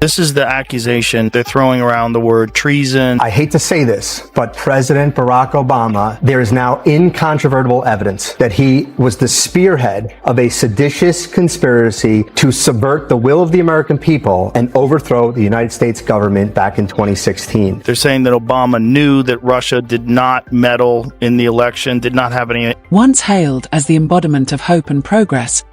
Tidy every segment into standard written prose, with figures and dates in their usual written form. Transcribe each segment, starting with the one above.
This is the accusation. They're throwing around the word treason. I hate to say this, but President Barack Obama, there is now incontrovertible evidence that he was the spearhead of a seditious conspiracy to subvert the will of the American people and overthrow the United States government back in 2016. They're saying that Obama knew that Russia did not meddle in the election, did not have any... Once hailed as the embodiment of hope and progress,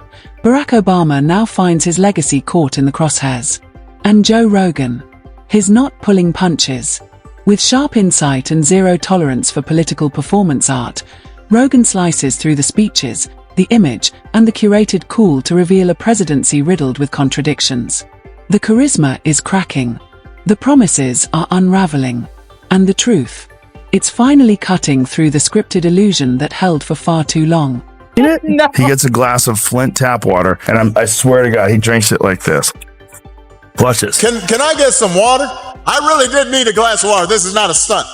Barack Obama now finds his legacy caught in the crosshairs. And Joe Rogan, his not pulling punches. With sharp insight and zero tolerance for political performance art, Rogan slices through the speeches, the image, and the curated cool to reveal a presidency riddled with contradictions. The charisma is cracking. The promises are unraveling. And the truth, it's finally cutting through the scripted illusion that held for far too long. No. He gets a glass of Flint tap water, and I swear to God, he drinks it like this. Flushes. Can I get some water? I really did need a glass of water. This is not a stunt.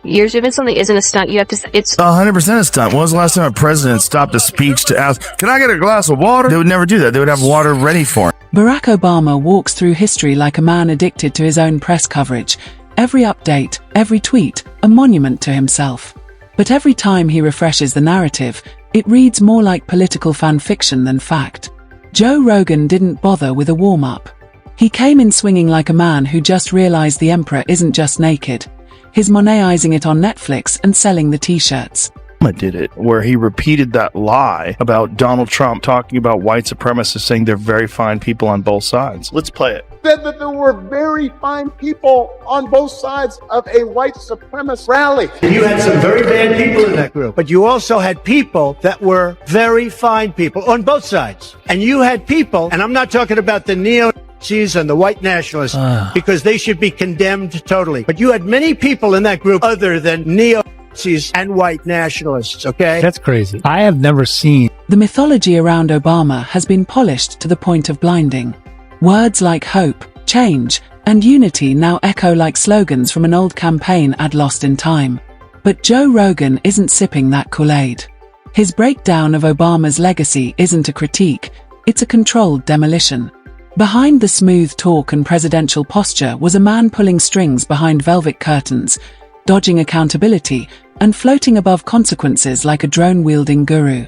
You're doing something isn't a stunt. You have to. It's 100% a stunt. When was the last time a president stopped a speech to ask, "Can I get a glass of water?" They would never do that. They would have water ready for him. Barack Obama walks through history like a man addicted to his own press coverage. Every update, every tweet, a monument to himself. But every time he refreshes the narrative, it reads more like political fan fiction than fact. Joe Rogan didn't bother with a warm-up. He came in swinging like a man who just realized the emperor isn't just naked. He's Monetizing it on Netflix and selling the t-shirts. Did it, where he repeated that lie about Donald Trump talking about white supremacists, saying they're very fine people on both sides. Let's play it. Said that there were very fine people on both sides of a white supremacist rally. You had some very bad people in that group, but you also had people that were very fine people on both sides. And you had people, and I'm not talking about the neo-Nazis and the white nationalists, because they should be condemned totally. But you had many people in that group other than neo-Nazis and white nationalists, okay? That's crazy. I have never seen. The mythology around Obama has been polished to the point of blinding. Words like hope, change, and unity now echo like slogans from an old campaign ad lost in time. But Joe Rogan isn't sipping that Kool-Aid. His breakdown of Obama's legacy isn't a critique, it's a controlled demolition. Behind the smooth talk and presidential posture was a man pulling strings behind velvet curtains, dodging accountability, and floating above consequences like a drone-wielding guru.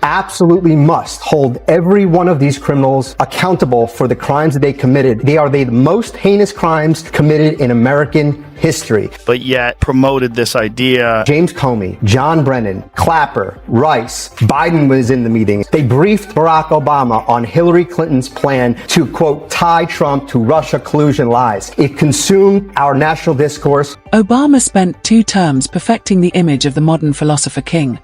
Absolutely must hold every one of these criminals accountable for the crimes that they committed. They are the most heinous crimes committed in American history. But yet promoted this idea. James Comey, John Brennan, Clapper, Rice, Biden was in the meeting. They briefed Barack Obama on Hillary Clinton's plan to, quote, tie Trump to Russia collusion lies. It consumed our national discourse. Obama spent 2 terms perfecting the image of the modern philosopher king.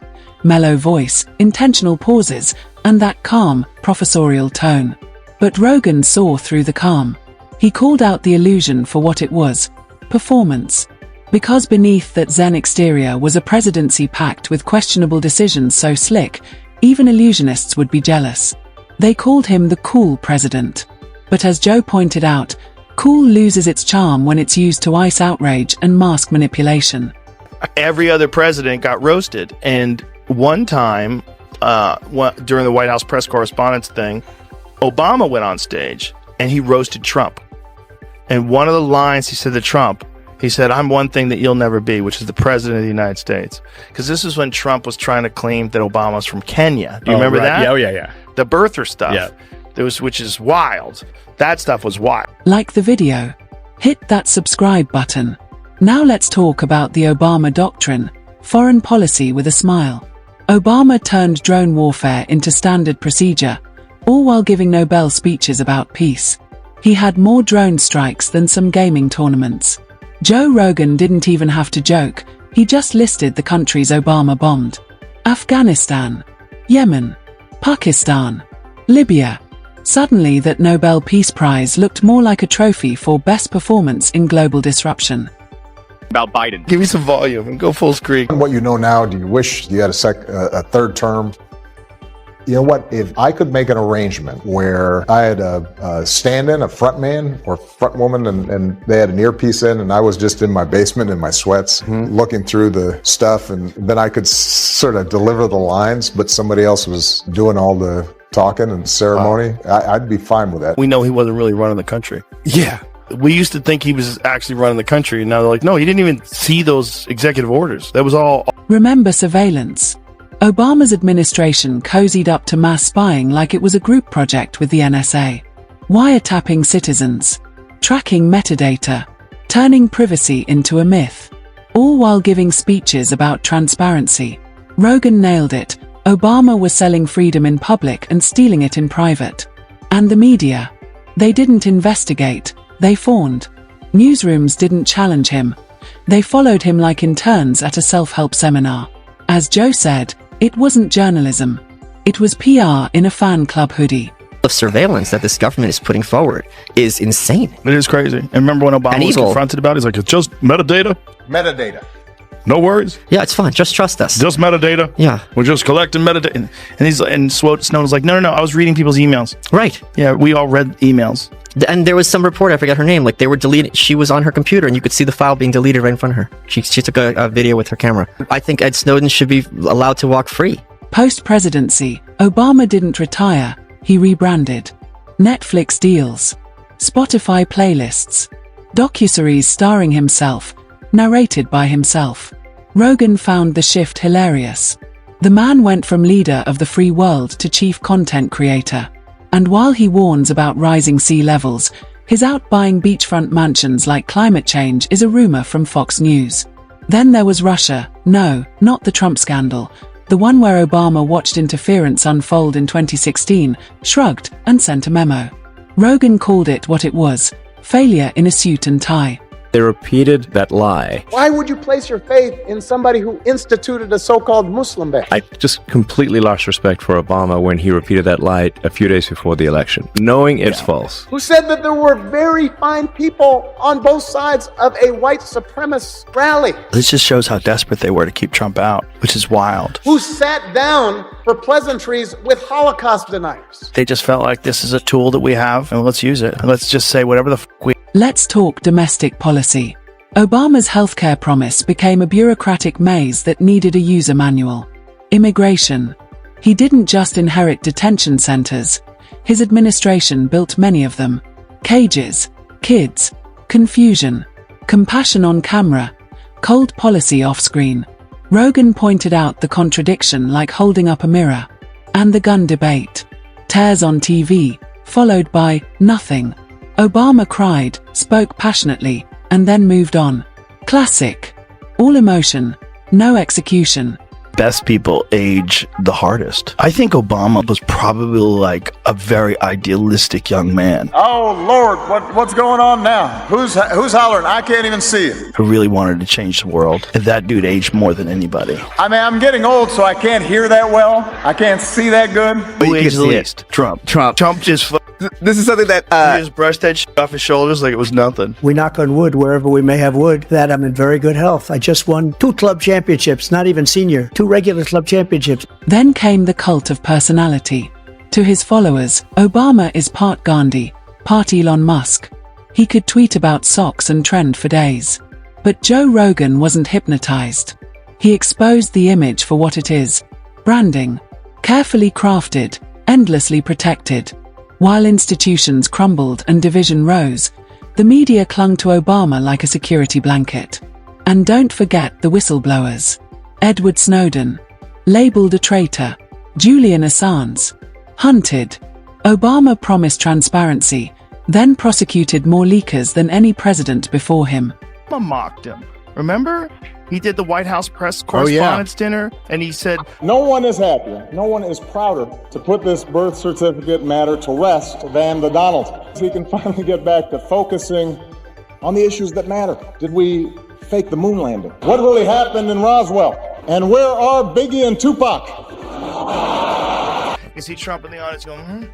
Mellow voice, intentional pauses, and that calm, professorial tone. But Rogan saw through the calm. He called out the illusion for what it was: performance. Because beneath that zen exterior was a presidency packed with questionable decisions so slick, even illusionists would be jealous. They called him the cool president. But as Joe pointed out, cool loses its charm when it's used to ice outrage and mask manipulation. Every other president got roasted, and one time, during the White House press correspondence thing, Obama went on stage and he roasted Trump. And one of the lines he said to Trump, he said, "I'm one thing that you'll never be, which is the president of the United States." Because this is when Trump was trying to claim that Obama was from Kenya. Do you remember that? Yeah, yeah. The birther stuff. Yeah. Which is wild. That stuff was wild. Like the video. Hit that subscribe button. Now let's talk about the Obama doctrine, foreign policy with a smile. Obama turned drone warfare into standard procedure, all while giving Nobel speeches about peace. He had more drone strikes than some gaming tournaments. Joe Rogan didn't even have to joke, he just listed the countries Obama bombed. Afghanistan, Yemen, Pakistan, Libya. Suddenly that Nobel Peace Prize looked more like a trophy for best performance in global disruption. About Biden. Give me some volume and go full screen. What you know now, do you wish you had a third term? You know what, if I could make an arrangement where I had a stand-in, a front man or front woman, and they had an earpiece in, and I was just in my basement in my sweats looking through the stuff, and then I could sort of deliver the lines, but somebody else was doing all the talking and ceremony, I'd be fine with that. We know he wasn't really running the country. Yeah. We used to think he was actually running the country, and now they're like, no, he didn't even see those executive orders. That was all. Remember surveillance? Obama's administration cozied up to mass spying like it was a group project with the NSA. Wiretapping citizens, tracking metadata, turning privacy into a myth, all while giving speeches about transparency. Rogan nailed it. Obama was selling freedom in public and stealing it in private. And the media? They didn't investigate, they fawned. Newsrooms didn't challenge him. They followed him like interns at a self-help seminar. As Joe said, it wasn't journalism. It was PR in a fan club hoodie. Of surveillance that this government is putting forward is insane. It is crazy. And remember when Obama was confronted about it? He's like, it's just metadata. Metadata. No worries. Yeah, it's fine. Just trust us. Just metadata. Yeah. We're just collecting metadata. And Snowden's like, no. I was reading people's emails. Right. Yeah, we all read emails. And there was some report, I forget her name, like they were deleting, she was on her computer and you could see the file being deleted right in front of her. She took a video with her camera. I think Ed Snowden should be allowed to walk free. Post-presidency, Obama didn't retire, he rebranded. Netflix deals, Spotify playlists, docuseries starring himself, narrated by himself. Rogan found the shift hilarious. The man went from leader of the free world to chief content creator. And while he warns about rising sea levels, his out-buying beachfront mansions like climate change is a rumor from Fox News. Then there was Russia. No, not the Trump scandal. The one where Obama watched interference unfold in 2016, shrugged, and sent a memo. Rogan called it what it was: failure in a suit and tie. They repeated that lie. Why would you place your faith in somebody who instituted a so-called Muslim ban? I just completely lost respect for Obama when he repeated that lie a few days before the election, knowing it's false. Who said that there were very fine people on both sides of a white supremacist rally? This just shows how desperate they were to keep Trump out, which is wild. Who sat down for pleasantries with Holocaust deniers? They just felt like this is a tool that we have, and let's use it. And let's just say whatever the we. Let's talk domestic policy. Obama's healthcare promise became a bureaucratic maze that needed a user manual. Immigration. He didn't just inherit detention centers. His administration built many of them. Cages, kids, confusion, compassion on camera, cold policy off-screen. Rogan pointed out the contradiction like holding up a mirror. And the gun debate. Tears on TV, followed by nothing. Obama cried, spoke passionately, and then moved on. Classic. All emotion, no execution. Best people age the hardest. I think Obama was probably like a very idealistic young man. Oh Lord, what's going on now? Who's hollering? I can't even see it. Who really wanted to change the world. And that dude aged more than anybody. I mean, I'm getting old, so I can't hear that well. I can't see that good. Who aged the least? Trump. Trump just this is something that he just brushed that shit off his shoulders like it was nothing. We knock on wood wherever we may have wood, that I'm in very good health. I just won 2 club championships, not even senior, 2 regular club championships. Then came the cult of personality. To his followers, Obama is part Gandhi, part Elon Musk. He could tweet about socks and trend for days. But Joe Rogan wasn't hypnotized. He exposed the image for what it is: branding, carefully crafted, endlessly protected. While institutions crumbled and division rose, the media clung to Obama like a security blanket. And don't forget the whistleblowers. Edward Snowden, labeled a traitor. Julian Assange, hunted. Obama promised transparency, then prosecuted more leakers than any president before him. Obama mocked him. Remember? He did the White House press correspondence dinner, and he said, no one is happier, no one is prouder to put this birth certificate matter to rest than the Donald. He can finally get back to focusing on the issues that matter. Did we fake the moon landing? What really happened in Roswell? And where are Biggie and Tupac? You see Trump in the audience going,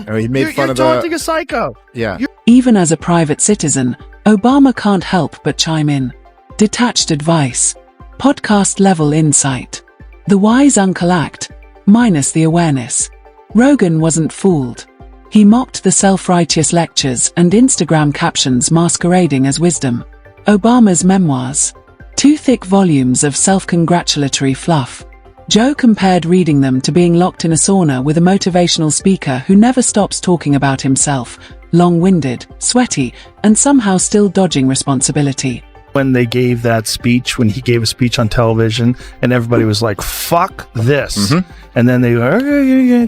Oh, he made fun of You're taunting a psycho. Yeah. Even as a private citizen, Obama can't help but chime in. Detached advice. Podcast-level insight. The wise uncle act, minus the awareness. Rogan wasn't fooled. He mocked the self-righteous lectures and Instagram captions masquerading as wisdom. Obama's memoirs. 2 thick volumes of self-congratulatory fluff. Joe compared reading them to being locked in a sauna with a motivational speaker who never stops talking about himself, long-winded, sweaty, and somehow still dodging responsibility. When they gave that speech, when he gave a speech on television, and everybody was like, fuck this. And then they it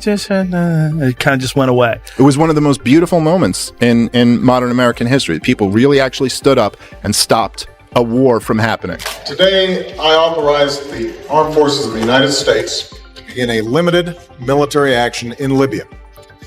kind of just went away. It was one of the most beautiful moments in modern American history. People really actually stood up and stopped a war from happening. Today, I authorize the Armed Forces of the United States to begin a limited military action in Libya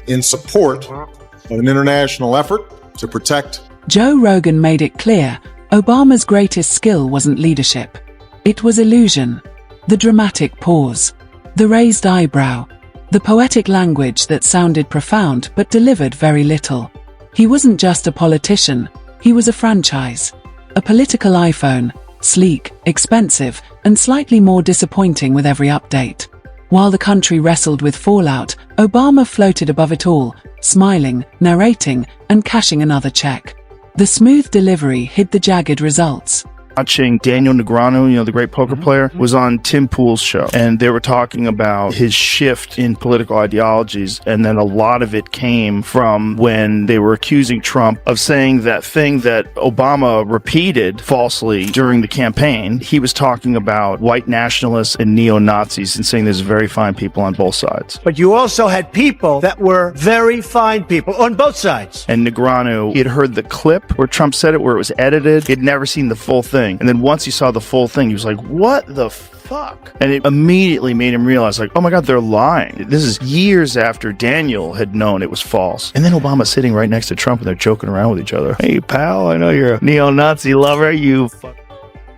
in support of an international effort to protect. Joe Rogan made it clear Obama's greatest skill wasn't leadership. It was illusion. The dramatic pause. The raised eyebrow. The poetic language that sounded profound but delivered very little. He wasn't just a politician, he was a franchise. A political iPhone, sleek, expensive, and slightly more disappointing with every update. While the country wrestled with fallout, Obama floated above it all, smiling, narrating, and cashing another check. The smooth delivery hid the jagged results. Watching Daniel Negreanu, the great poker player, was on Tim Pool's show, and they were talking about his shift in political ideologies, and then a lot of it came from when they were accusing Trump of saying that thing that Obama repeated falsely during the campaign. He was talking about white nationalists and neo-Nazis and saying there's very fine people on both sides. But you also had people that were very fine people on both sides. And Negreanu, he had heard the clip where Trump said it, where it was edited. He'd never seen the full thing. And then once he saw the full thing, he was like, what the fuck? And it immediately made him realize, like, oh my God, they're lying. This is years after Daniel had known it was false. And then Obama's sitting right next to Trump and they're joking around with each other. Hey, pal, I know you're a neo-Nazi lover, you fuck.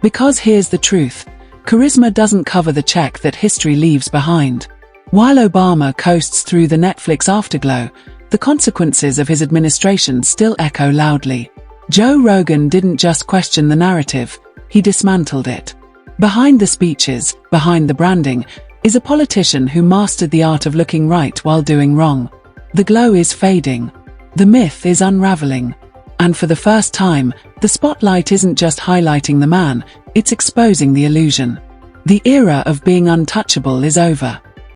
Because here's the truth. Charisma doesn't cover the check that history leaves behind. While Obama coasts through the Netflix afterglow, the consequences of his administration still echo loudly. Joe Rogan didn't just question the narrative, he dismantled it. Behind the speeches, behind the branding, is a politician who mastered the art of looking right while doing wrong. The glow is fading. The myth is unraveling. And for the first time, the spotlight isn't just highlighting the man, it's exposing the illusion. The era of being untouchable is over.